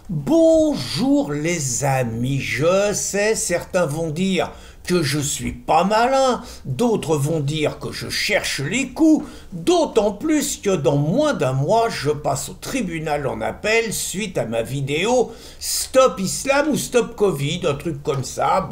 Bonjour les amis, je sais, certains vont dire que je suis pas malin, d'autres vont dire que je cherche les coups, d'autant plus que dans moins d'un mois, je passe au tribunal en appel suite à ma vidéo Stop Islam ou Stop Covid, un truc comme ça,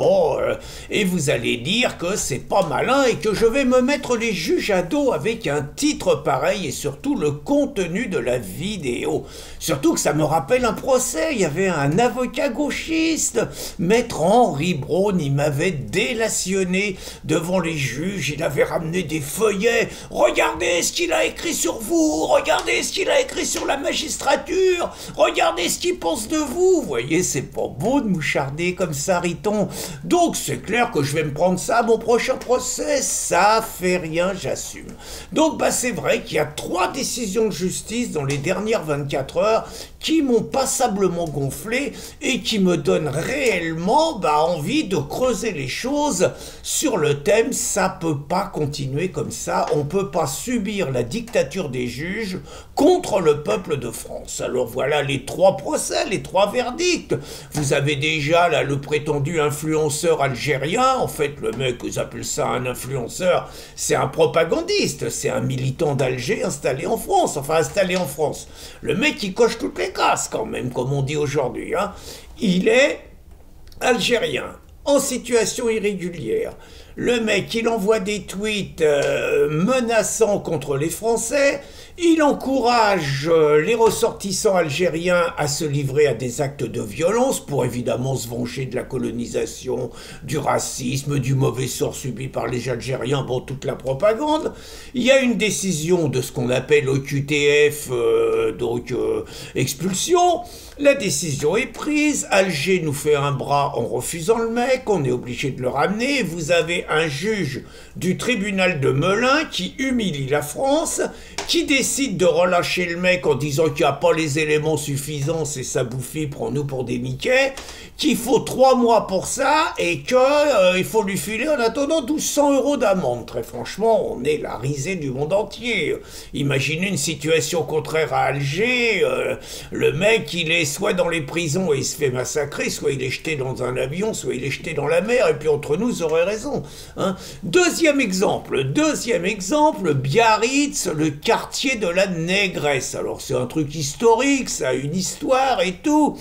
et vous allez dire que c'est pas malin et que je vais me mettre les juges à dos avec un titre pareil et surtout le contenu de la vidéo. Surtout que ça me rappelle un procès, il y avait un avocat gauchiste, maître Henri Braun, il m'avait délationné devant les juges, il avait ramené des feuillets, regardez ce qu'il a écrit sur vous, regardez ce qu'il a écrit sur la magistrature, regardez ce qu'il pense de vous, vous voyez, c'est pas beau de moucharder comme ça, Riton. Donc c'est clair que je vais me prendre ça à mon prochain procès, ça fait rien, j'assume. Donc c'est vrai qu'il y a 3 décisions de justice dans les dernières 24 heures qui m'ont passablement gonflé et qui me donnent réellement envie de creuser les choses sur le thème. Ça peut pas continuer comme ça, on peut pas subir la dictature des juges contre le peuple de France. Alors voilà les 3 procès, les 3 verdicts. Vous avez déjà là le prétendu influenceur algérien, en fait le mec, ils appellent ça un influenceur, c'est un propagandiste, c'est un militant d'Alger installé en France, Le mec il coche toutes les cases quand même, comme on dit aujourd'hui, hein. Il est algérien, en situation irrégulière. Le mec, il envoie des tweets menaçants contre les Français, il encourage les ressortissants algériens à se livrer à des actes de violence pour évidemment se venger de la colonisation, du racisme, du mauvais sort subi par les Algériens, toute la propagande. Il y a une décision de ce qu'on appelle OQTF, expulsion. La décision est prise, Alger nous fait un bras en refusant le mec, on est obligé de le ramener. Vous avez un juge du tribunal de Melun qui humilie la France, qui décide de relâcher le mec en disant qu'il n'y a pas les éléments suffisants, c'est sa bouffie, prends-nous pour des Mickey, qu'il faut 3 mois pour ça et qu'il faut lui filer en attendant 1200 € d'amende. Très franchement, on est la risée du monde entier. Imaginez une situation contraire à Alger, le mec il est soit dans les prisons et il se fait massacrer, soit il est jeté dans un avion, soit il est jeté dans la mer, et puis entre nous, vous aurez raison. Hein. Deuxième exemple, Biarritz, le quartier de la Négresse. Alors c'est un truc historique, ça a une histoire et tout.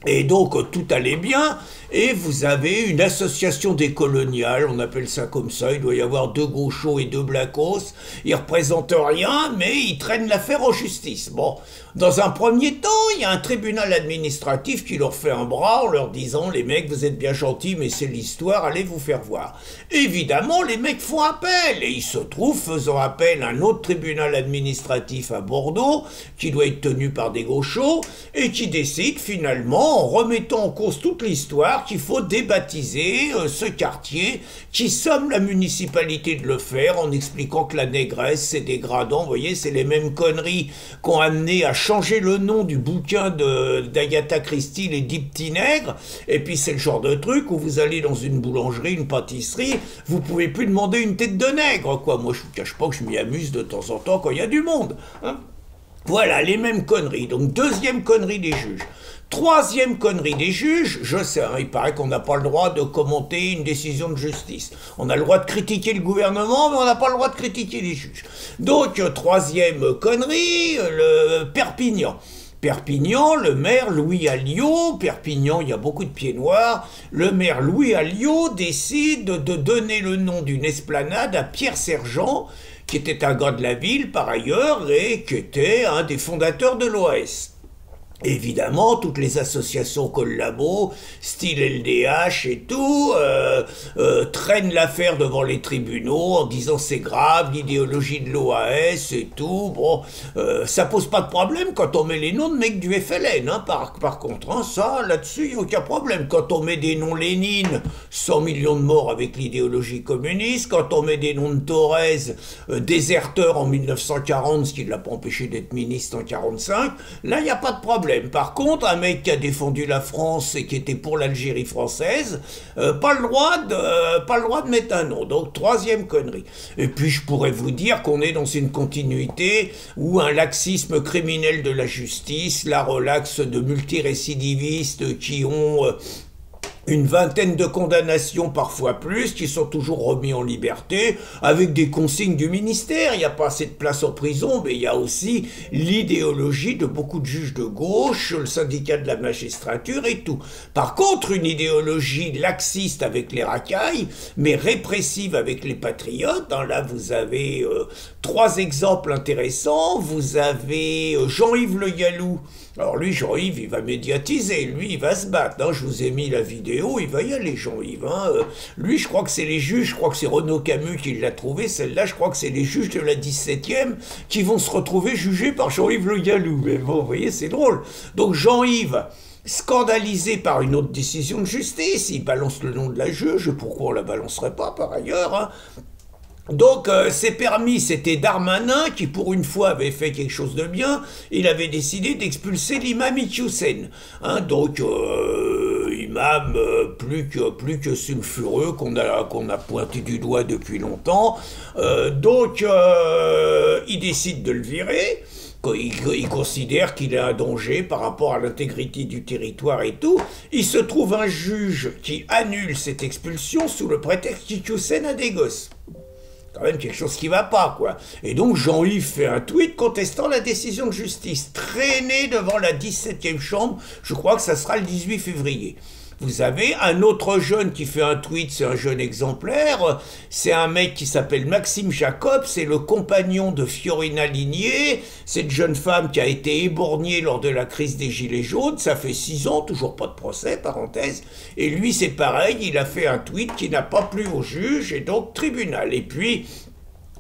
Et donc tout allait bien, et vous avez une association des coloniales, on appelle ça comme ça, il doit y avoir 2 gauchos et 2 blacos, ils représentent rien, mais ils traînent l'affaire en justice. Bon, dans un premier temps, il y a un tribunal administratif qui leur fait un bras en leur disant « Les mecs, vous êtes bien gentils, mais c'est l'histoire, allez vous faire voir. » Évidemment, les mecs font appel, et il se trouve, faisant appel à un autre tribunal administratif à Bordeaux, qui doit être tenu par des gauchos, et qui décide finalement, en remettant en cause toute l'histoire, qu'il faut débaptiser ce quartier, qui somme la municipalité de le faire, en expliquant que la négresse, c'est dégradant. Vous voyez, c'est les mêmes conneries qu'ont amené à changer le nom du bouquin d'Agatha Christie, Les 10 petits nègres. Et puis c'est le genre de truc où vous allez dans une boulangerie, une pâtisserie, vous pouvez plus demander une tête de nègre, quoi. Moi, je vous cache pas que je m'y amuse de temps en temps quand il y a du monde, hein. Voilà, les mêmes conneries. Donc, deuxième connerie des juges. Troisième connerie des juges, je sais, il paraît qu'on n'a pas le droit de commenter une décision de justice. On a le droit de critiquer le gouvernement, mais on n'a pas le droit de critiquer les juges. Donc, troisième connerie, le Perpignan. Perpignan, le maire Louis Alliot, Perpignan, il y a beaucoup de pieds noirs, le maire Louis Alliot décide de donner le nom d'une esplanade à Pierre Sergent, qui était un gars de la ville par ailleurs et qui était un des fondateurs de l'OAS. Évidemment, toutes les associations collabos, style LDH et tout, traînent l'affaire devant les tribunaux en disant c'est grave, l'idéologie de l'OAS et tout. Bon, ça pose pas de problème quand on met les noms de mecs du FLN, hein, par contre, hein, ça, là-dessus, il n'y a aucun problème. Quand on met des noms Lénine, 100 millions de morts avec l'idéologie communiste, quand on met des noms de Thorez, déserteur en 1940, ce qui ne l'a pas empêché d'être ministre en 1945, là, il n'y a pas de problème. problème. Par contre, un mec qui a défendu la France et qui était pour l'Algérie française, pas le droit de mettre un nom. Donc, troisième connerie. Et puis, je pourrais vous dire qu'on est dans une continuité où un laxisme criminel de la justice la relaxe de multirécidivistes qui ont une vingtaine de condamnations, parfois plus, qui sont toujours remis en liberté, avec des consignes du ministère. Il n'y a pas assez de place en prison, mais il y a aussi l'idéologie de beaucoup de juges de gauche, le syndicat de la magistrature et tout. Par contre, une idéologie laxiste avec les racailles, mais répressive avec les patriotes. Là, vous avez trois exemples intéressants. Vous avez Jean-Yves Le Gallou. Alors lui, Jean-Yves, il va médiatiser, lui, il va se battre. Je vous ai mis la vidéo, il va y aller, Jean-Yves. Lui, je crois que c'est les juges, je crois que c'est Renaud Camus qui l'a trouvé. Celle-là, je crois que c'est les juges de la 17e qui vont se retrouver jugés par Jean-Yves Le Gallou. Mais bon, vous voyez, c'est drôle. Donc Jean-Yves, scandalisé par une autre décision de justice, il balance le nom de la juge, pourquoi on la balancerait pas par ailleurs, Donc, c'est permis, c'était Darmanin qui, pour une fois, avait fait quelque chose de bien. Il avait décidé d'expulser l'imam Iqiyoussen. Donc, imam plus que sulfureux, qu'on a pointé du doigt depuis longtemps. Il décide de le virer. Il considère qu'il est un danger par rapport à l'intégrité du territoire et tout. Il se trouve un juge qui annule cette expulsion sous le prétexte qu'Iqiyoussen a des gosses. Quand même quelque chose qui va pas, quoi. Et donc Jean-Yves fait un tweet contestant la décision de justice, traîné devant la 17e chambre, je crois que ça sera le 18 février. Vous avez un autre jeune qui fait un tweet, c'est un jeune exemplaire, c'est un mec qui s'appelle Maxime Jacob, c'est le compagnon de Fiorina Ligné, cette jeune femme qui a été éborgnée lors de la crise des Gilets jaunes, ça fait 6 ans, toujours pas de procès, parenthèse, et lui c'est pareil, il a fait un tweet qui n'a pas plu au juge, et donc tribunal. Et puis,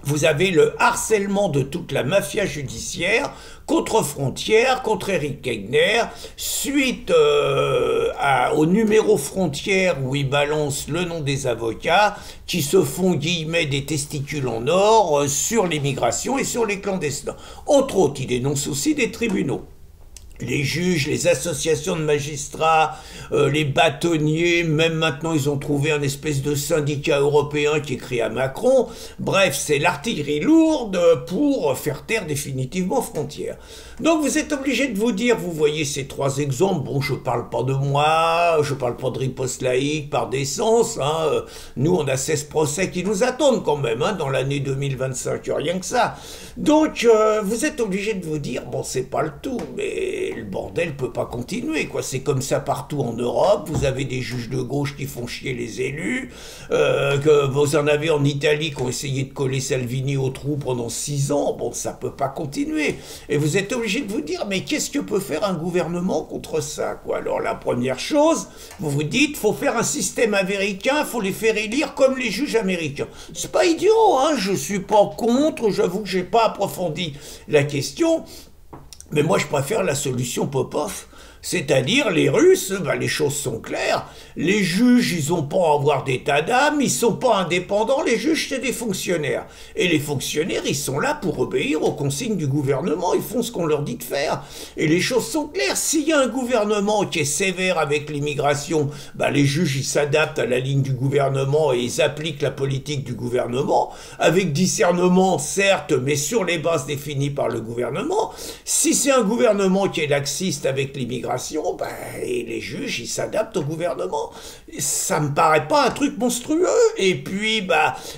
vous avez le harcèlement de toute la mafia judiciaire contre Frontières, contre Éric Quegner, suite au numéro Frontières où il balance le nom des avocats qui se font, guillemets, des testicules en or sur l'immigration et sur les clandestins. Entre autres, il dénonce aussi des tribunaux. Les juges, les associations de magistrats, les bâtonniers, même maintenant ils ont trouvé un espèce de syndicat européen qui écrit à Macron. Bref, c'est l'artillerie lourde pour faire taire définitivement Frontières. Donc vous êtes obligé de vous dire, vous voyez ces trois exemples, bon je parle pas de moi, je parle pas de riposte laïque par décence, nous on a 16 procès qui nous attendent quand même dans l'année 2025, rien que ça. Donc vous êtes obligé de vous dire, bon c'est pas le tout, mais le bordel peut pas continuer, quoi. C'est comme ça partout en Europe, vous avez des juges de gauche qui font chier les élus, que vous en avez en Italie qui ont essayé de coller Salvini au trou pendant 6 ans, bon ça peut pas continuer. Et vous êtes obligé de vous dire, mais qu'est-ce que peut faire un gouvernement contre ça, quoi? Alors la première chose, vous vous dites, faut faire un système américain, faut les faire élire comme les juges américains. C'est pas idiot, je suis pas contre, j'avoue que j'ai pas approfondi la question, mais moi je préfère la solution Popov. C'est-à-dire, les Russes, les choses sont claires, les juges, ils n'ont pas à avoir d'état d'âme, ils sont pas indépendants, les juges, c'est des fonctionnaires. Et les fonctionnaires, ils sont là pour obéir aux consignes du gouvernement, ils font ce qu'on leur dit de faire. Et les choses sont claires, s'il y a un gouvernement qui est sévère avec l'immigration, les juges, ils s'adaptent à la ligne du gouvernement et ils appliquent la politique du gouvernement, avec discernement, certes, mais sur les bases définies par le gouvernement. Si c'est un gouvernement qui est laxiste avec l'immigration, et les juges, ils s'adaptent au gouvernement. Ça me paraît pas un truc monstrueux. Et puis,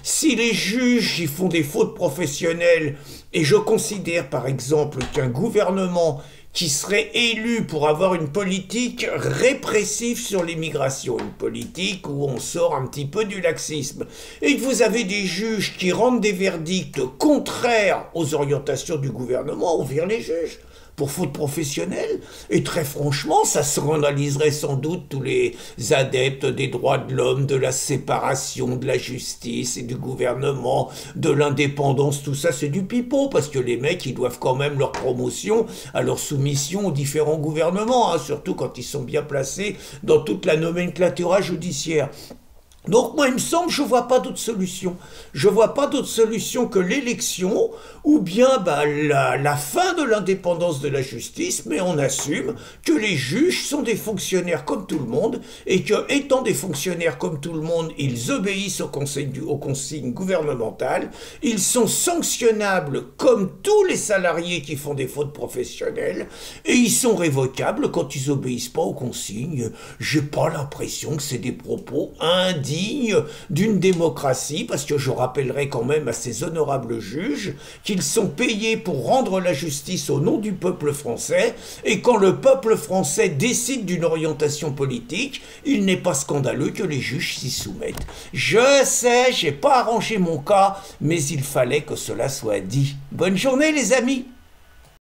si les juges, ils font des fautes professionnelles, et je considère, par exemple, qu'un gouvernement qui serait élu pour avoir une politique répressive sur l'immigration, une politique où on sort un petit peu du laxisme, et que vous avez des juges qui rendent des verdicts contraires aux orientations du gouvernement, on vire les juges pour faute professionnelle, et très franchement, ça scandaliserait sans doute tous les adeptes des droits de l'homme, de la séparation de la justice et du gouvernement, de l'indépendance, tout ça c'est du pipeau, parce que les mecs, ils doivent quand même leur promotion à leur soumission aux différents gouvernements, surtout quand ils sont bien placés dans toute la nomenclature judiciaire. Donc moi, il me semble, je ne vois pas d'autre solution. Je ne vois pas d'autre solution que l'élection ou bien la fin de l'indépendance de la justice, mais on assume que les juges sont des fonctionnaires comme tout le monde et que, étant des fonctionnaires comme tout le monde, ils obéissent aux consignes gouvernementales, ils sont sanctionnables comme tous les salariés qui font des fautes professionnelles et ils sont révocables quand ils obéissent pas aux consignes. J'ai pas l'impression que c'est des propos indignes d'une démocratie, parce que je rappellerai quand même à ces honorables juges qu'ils sont payés pour rendre la justice au nom du peuple français, et quand le peuple français décide d'une orientation politique, il n'est pas scandaleux que les juges s'y soumettent. Je sais, j'ai pas arrangé mon cas, mais il fallait que cela soit dit. Bonne journée les amis!